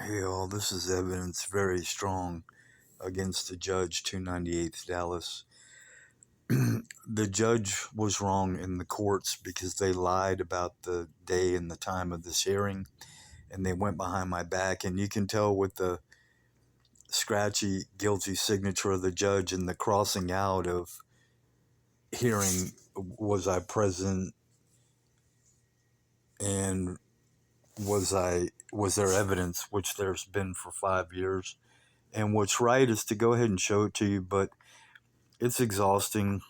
Hey, all, this is evidence very strong against the judge, 298th Dallas. The judge was wrong in the courts because they lied about the day and the time of this hearing, and they went behind my back. And you can tell with the scratchy, guilty signature of the judge and the crossing out of hearing, was I present and was there evidence, which there's been for 5 years. And what's right is to go ahead and show it to you, but it's exhausting.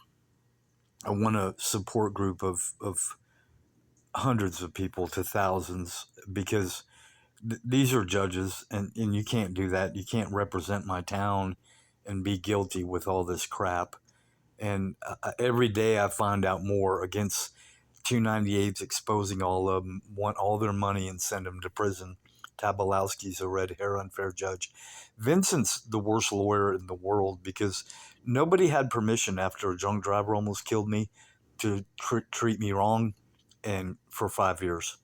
I want a support group of hundreds of people to thousands because these are judges, and you can't do that. You can't represent my town and be guilty with all this crap. And every day I find out more against 298's exposing all of them, want all their money and send them to prison. Tabalowski's a red hair unfair judge. Vincent's the worst lawyer in the world because nobody had permission after a drunk driver almost killed me to treat me wrong, and for 5 years.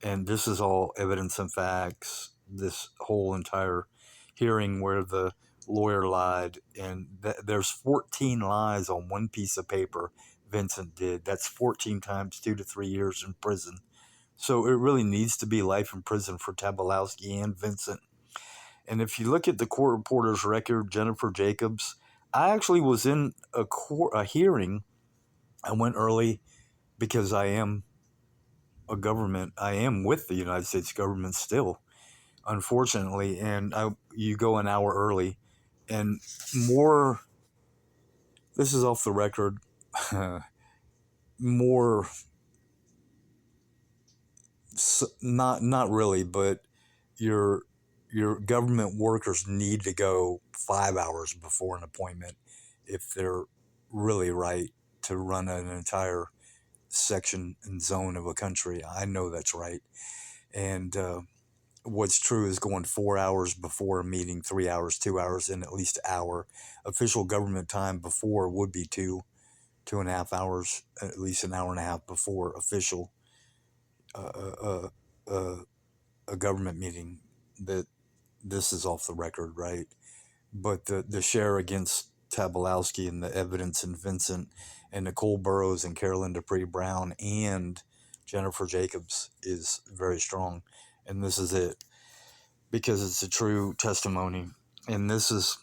And this is all evidence and facts. This whole entire hearing where the lawyer lied, and there's 14 lies on one piece of paper Vincent did. That's 14 times 2 to 3 years in prison. So it really needs to be life in prison for Tabalowski and Vincent. And if you look at the court reporter's record, Jennifer Jacobs, I actually was in a hearing. I went early because I am with the United States government still, unfortunately. And you go an hour early, and more. This is off the record. More, not really, but your government workers need to go 5 hours before an appointment if they're really right to run an entire section and zone of a country. I know that's right. And what's true is going 4 hours before a meeting, 3 hours, 2 hours, and at least an hour. Official government time before would be 2.5 hours, at least an hour and a half before official uh, uh, uh, a government meeting. That this is off the record, right? But the share against Tabalowski and the evidence in Vincent and Nicole Burrows and Carolyn Dupree Brown and Jennifer Jacobs is very strong. And this is it because it's a true testimony. And this is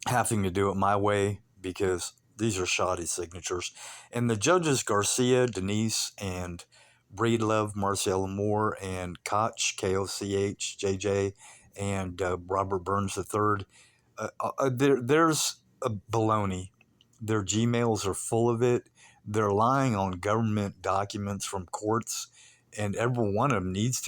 having to do it my way because these are shoddy signatures. And the judges, Garcia, Denise, and Breedlove, Marcella Moore, and Koch, Koch, JJ, and Robert Burns III, there's a baloney. Their Gmails are full of it. They're lying on government documents from courts, and every one of them needs to